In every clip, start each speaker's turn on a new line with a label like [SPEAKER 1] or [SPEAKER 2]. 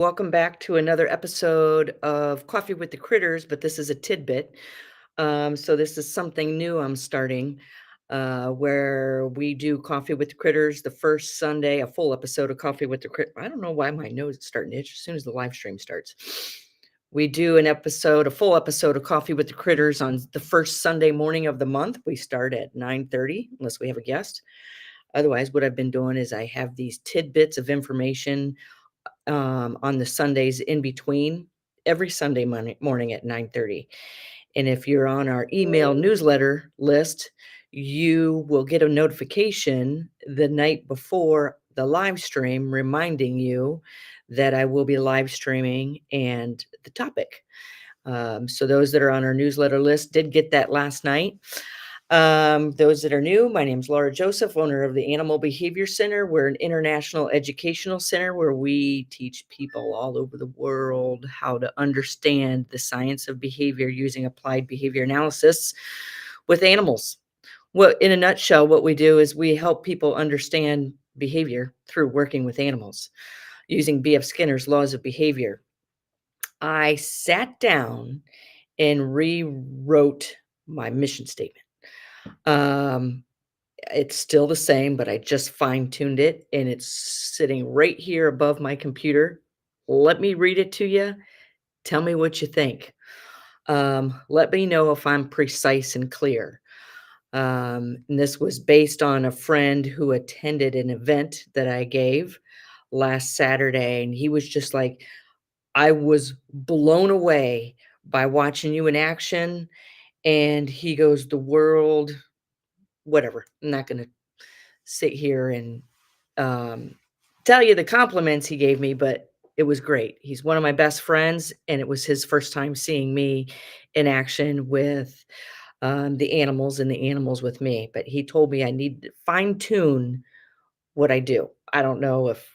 [SPEAKER 1] Welcome back to another episode of Coffee with the Critters, but this is a tidbit. So this is something new I'm starting, where we do Coffee with the Critters the first Sunday, a full episode of Coffee with the Critters. I don't know why my nose is starting to itch as soon as the live stream starts. We do a full episode of Coffee with the Critters on the first Sunday morning of the month. We start at 9:30, unless we have a guest. Otherwise, what I've been doing is I have these tidbits of information on the Sundays in between, every Sunday morning at 9:30. And if you're on our email newsletter list, you will get a notification the night before the live stream reminding you that I will be live streaming and the topic. So those that are on our newsletter list did get that last night. Those that are new, my name is Laura Joseph, owner of the Animal Behavior Center. We're an international educational center where we teach people all over the world how to understand the science of behavior using applied behavior analysis with animals. Well, in a nutshell, what we do is we help people understand behavior through working with animals using B.F. Skinner's laws of behavior. I sat down and rewrote my mission statement. Um, it's still the same, but I just fine-tuned it, and it's sitting right here above my computer. Let me read it to you. Tell me what you think. Let me know if I'm precise and clear. And this was based on a friend who attended an event that I gave last Saturday, and he was just like, "I was blown away by watching you in action." And he goes, "The world," whatever. I'm not gonna sit here and um, tell you the compliments he gave me, but it was great. He's one of my best friends, and it was his first time seeing me in action with the animals and the animals with me. But he told me I need to fine tune what I do. I don't know if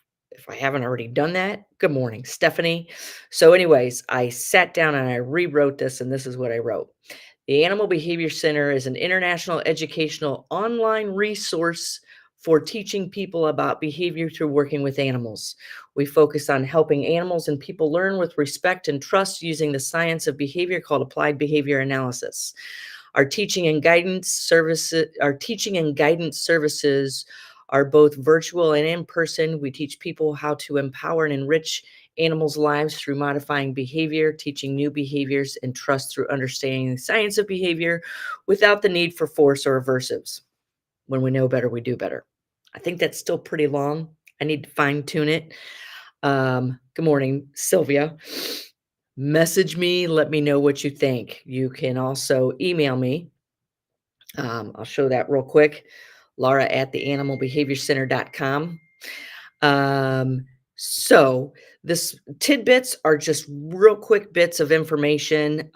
[SPEAKER 1] I haven't already done that. Good morning, Stephanie. So, anyways, I sat down and I rewrote this, and this is what I wrote. The Animal Behavior Center is an international educational online resource for teaching people about behavior through working with animals. We focus on helping animals and people learn with respect and trust using the science of behavior called applied behavior analysis. Our teaching and guidance services are both virtual and in person. We teach people how to empower and enrich animals' lives through modifying behavior, teaching new behaviors, and trust through understanding the science of behavior without the need for force or aversives. When we know better, we do better. I think that's still pretty long. I need to fine tune it. Good morning, Sylvia. Message me, let me know what you think. You can also email me. I'll show that real quick. Laura at theanimalbehaviorcenter.com. So this tidbits are just real quick bits of information.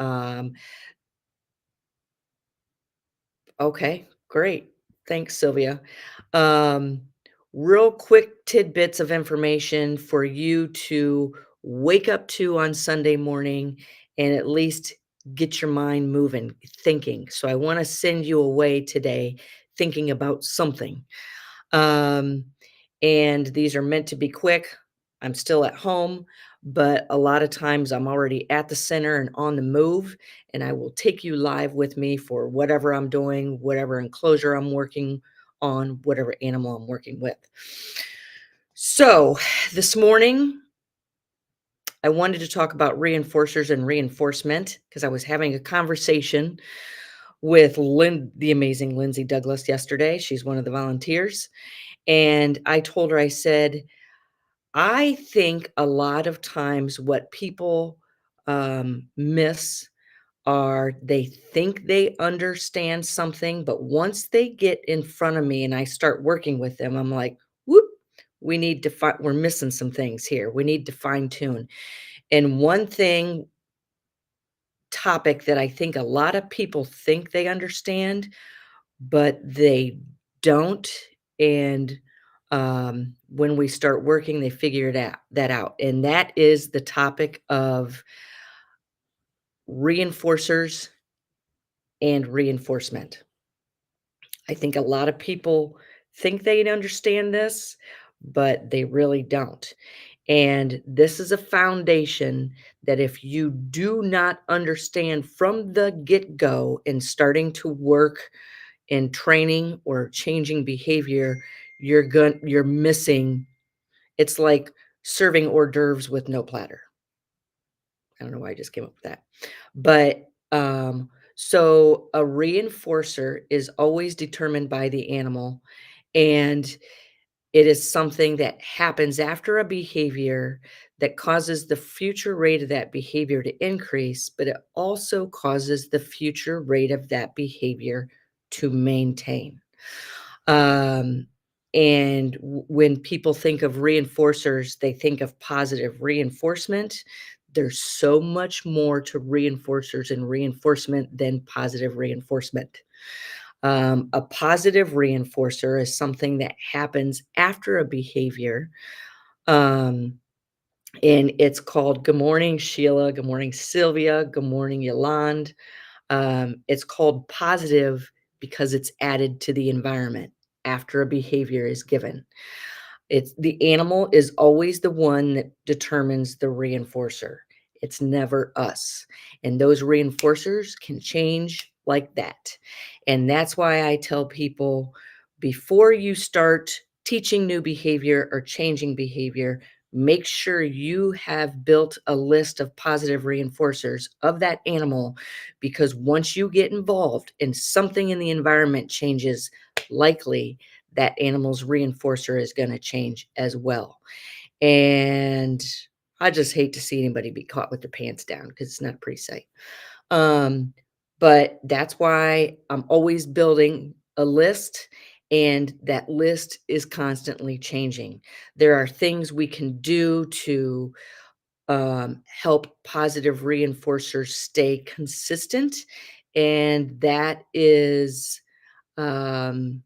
[SPEAKER 1] Okay, great. Thanks, Sylvia. Um, Real quick tidbits of information for you to wake up to on Sunday morning and at least get your mind moving, thinking. So I want to send you away today thinking about something. Um, and these are meant to be quick. I'm still at home, but a lot of times I'm already at the center and on the move, and I will take you live with me for whatever I'm doing, whatever enclosure I'm working on, whatever animal I'm working with. So, this morning, I wanted to talk about reinforcers and reinforcement because I was having a conversation with the amazing Lindsay Douglas yesterday. She's one of the volunteers. And I told her, I said, I think a lot of times what people miss are they think they understand something, but once they get in front of me and I start working with them, I'm like, whoop, we're missing some things here. We need to fine tune. And one topic that I think a lot of people think they understand, but they don't. And when we start working, they figure that out. And that is the topic of reinforcers and reinforcement. I think a lot of people think they understand this, but they really don't. And this is a foundation that if you do not understand from the get-go in starting to work in training or changing behavior, you're missing. It's like serving hors d'oeuvres with no platter. I don't know why I just came up with that. But, so a reinforcer is always determined by the animal, and it is something that happens after a behavior that causes the future rate of that behavior to increase, but it also causes the future rate of that behavior to maintain. Um, and when people think of reinforcers, they think of positive reinforcement. There's so much more to reinforcers and reinforcement than positive reinforcement. A positive reinforcer is something that happens after a behavior. Um, and it's called Good Morning, Sheila. Good morning, Sylvia. Good morning, Yolande. It's called positive because it's added to the environment after a behavior is given. It's the animal is always the one that determines the reinforcer. It's never us. And those reinforcers can change like that. And that's why I tell people before you start teaching new behavior or changing behavior, make sure you have built a list of positive reinforcers of that animal, because once you get involved and something in the environment changes, likely that animal's reinforcer is going to change as well. And I just hate to see anybody be caught with their pants down because it's not a pretty sight. Um, but that's why I'm always building a list, and that list is constantly changing. There are things we can do to help positive reinforcers stay consistent, and that is um,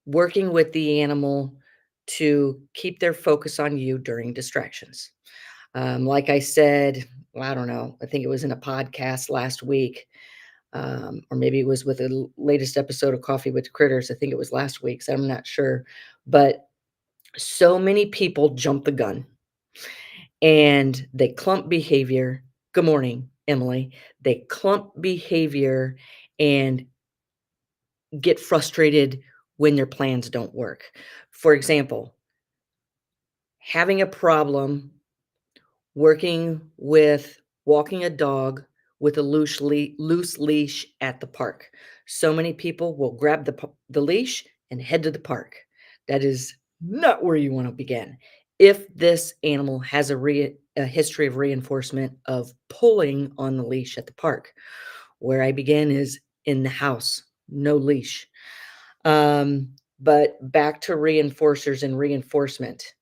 [SPEAKER 1] working with the animal to keep their focus on you during distractions. Like I said, well, I don't know, I think it was in a podcast last week, or maybe it was with the latest episode of Coffee with Critters. I think it was last week, so I'm not sure. But so many people jump the gun and they clump behavior. Good morning, Emily. They clump behavior and get frustrated when their plans don't work. For example, having a problem working with walking a dog with a loose leash at the park. So many people will grab the leash and head to the park. That is not where you want to begin. If this animal has a history of reinforcement of pulling on the leash at the park, where I begin is in the house, no leash. Um, but back to reinforcers and reinforcement.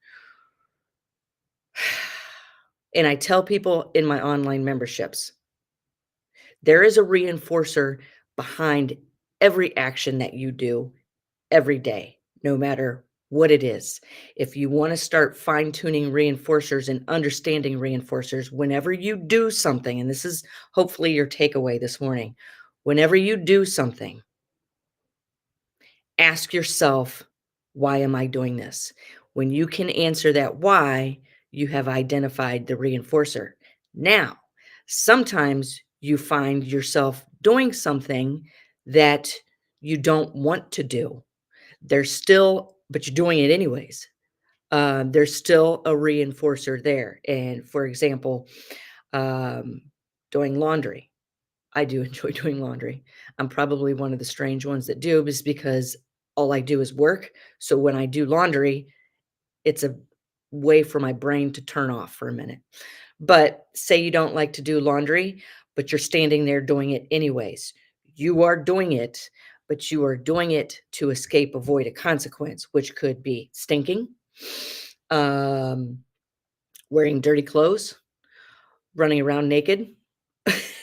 [SPEAKER 1] And I tell people in my online memberships, there is a reinforcer behind every action that you do every day, no matter what it is. If you want to start fine tuning reinforcers and understanding reinforcers, whenever you do something, and this is hopefully your takeaway this morning, whenever you do something, ask yourself, why am I doing this? When you can answer that why, you have identified the reinforcer. Now, sometimes you find yourself doing something that you don't want to do. There's still, but you're doing it anyways. There's still a reinforcer there. And for example, um, doing laundry. I do enjoy doing laundry. I'm probably one of the strange ones that do, is because all I do is work. So when I do laundry, it's a way for my brain to turn off for a minute. But say you don't like to do laundry, but you're standing there doing it anyways. You are doing it, but you are doing it to escape, avoid a consequence, which could be stinking, um, wearing dirty clothes, running around naked.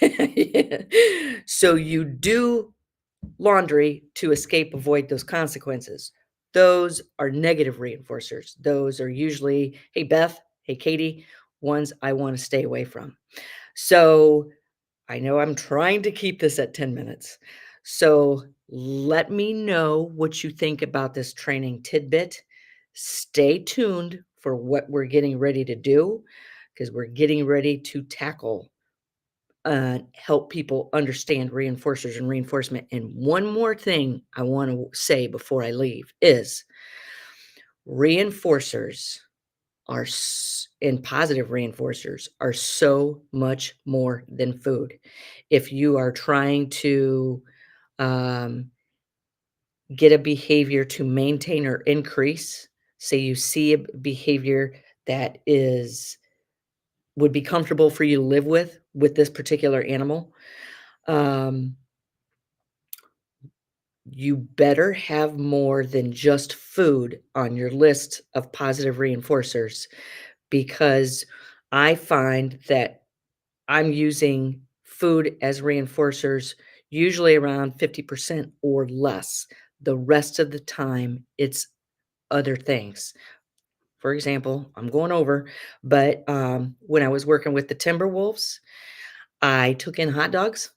[SPEAKER 1] Yeah. So you do laundry to escape, avoid those consequences. Those are negative reinforcers. Those are usually, hey, Beth, hey, Katie, ones I want to stay away from. So I know I'm trying to keep this at 10 minutes. So let me know what you think about this training tidbit. Stay tuned for what we're getting ready to do because we're getting ready to tackle help people understand reinforcers and reinforcement. And one more thing I want to say before I leave is reinforcers and positive reinforcers are so much more than food. If you are trying to um, get a behavior to maintain or increase, say you see a behavior that is would be comfortable for you to live with this particular animal, um, you better have more than just food on your list of positive reinforcers because I find that I'm using food as reinforcers usually around 50% or less. The rest of the time, it's other things. For example, I'm going over, but when I was working with the Timberwolves, I took in hot dogs.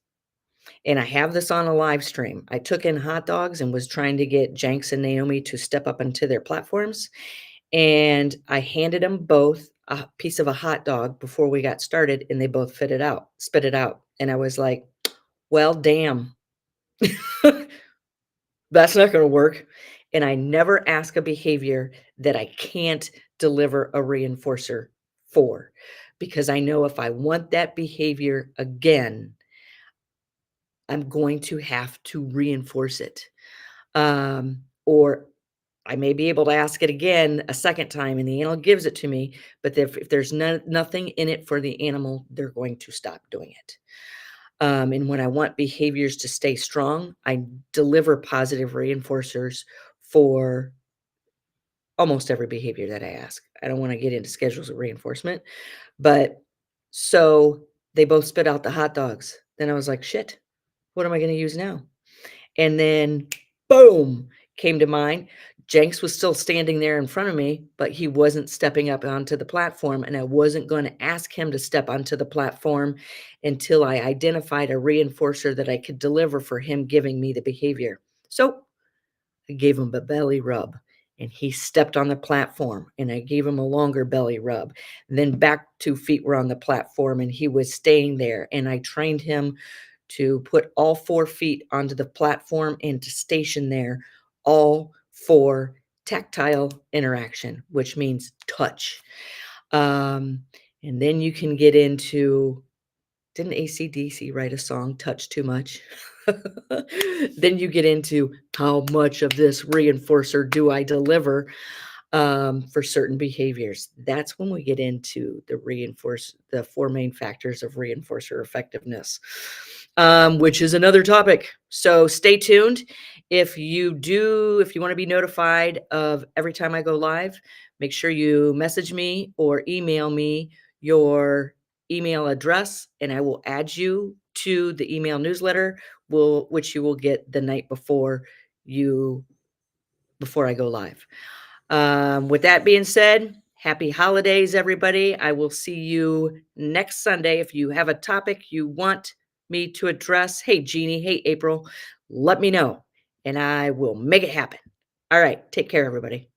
[SPEAKER 1] And I have this on a live stream. I took in hot dogs and was trying to get Jenks and Naomi to step up into their platforms. And I handed them both a piece of a hot dog before we got started, and they both spit it out. And I was like, well, damn, that's not going to work. And I never ask a behavior that I can't deliver a reinforcer for, because I know if I want that behavior again, I'm going to have to reinforce it. Or I may be able to ask it again a second time and the animal gives it to me, but if there's nothing in it for the animal, they're going to stop doing it. And when I want behaviors to stay strong, I deliver positive reinforcers for almost every behavior that I ask. I don't want to get into schedules of reinforcement, but so they both spit out the hot dogs. Then I was like, shit, what am I going to use now? And then boom, came to mind. Jenks was still standing there in front of me, but he wasn't stepping up onto the platform, and I wasn't going to ask him to step onto the platform until I identified a reinforcer that I could deliver for him giving me the behavior. So I gave him a belly rub, and he stepped on the platform, and I gave him a longer belly rub. And then back 2 feet were on the platform, and he was staying there, and I trained him to put all 4 feet onto the platform and to station there, all for tactile interaction, which means touch. Um, and then you can get into, didn't AC/DC write a song, Touch Too Much? Then you get into how much of this reinforcer do I deliver for certain behaviors. That's when we get into the four main factors of reinforcer effectiveness, which is another topic. So stay tuned. If you want to be notified of every time I go live, make sure you message me or email me your email address, and I will add you to the email newsletter, which you will get the night before I go live. With that being said, happy holidays, everybody. I will see you next Sunday. If you have a topic you want me to address, hey, Jeannie, hey, April, let me know and I will make it happen. All right. Take care, everybody.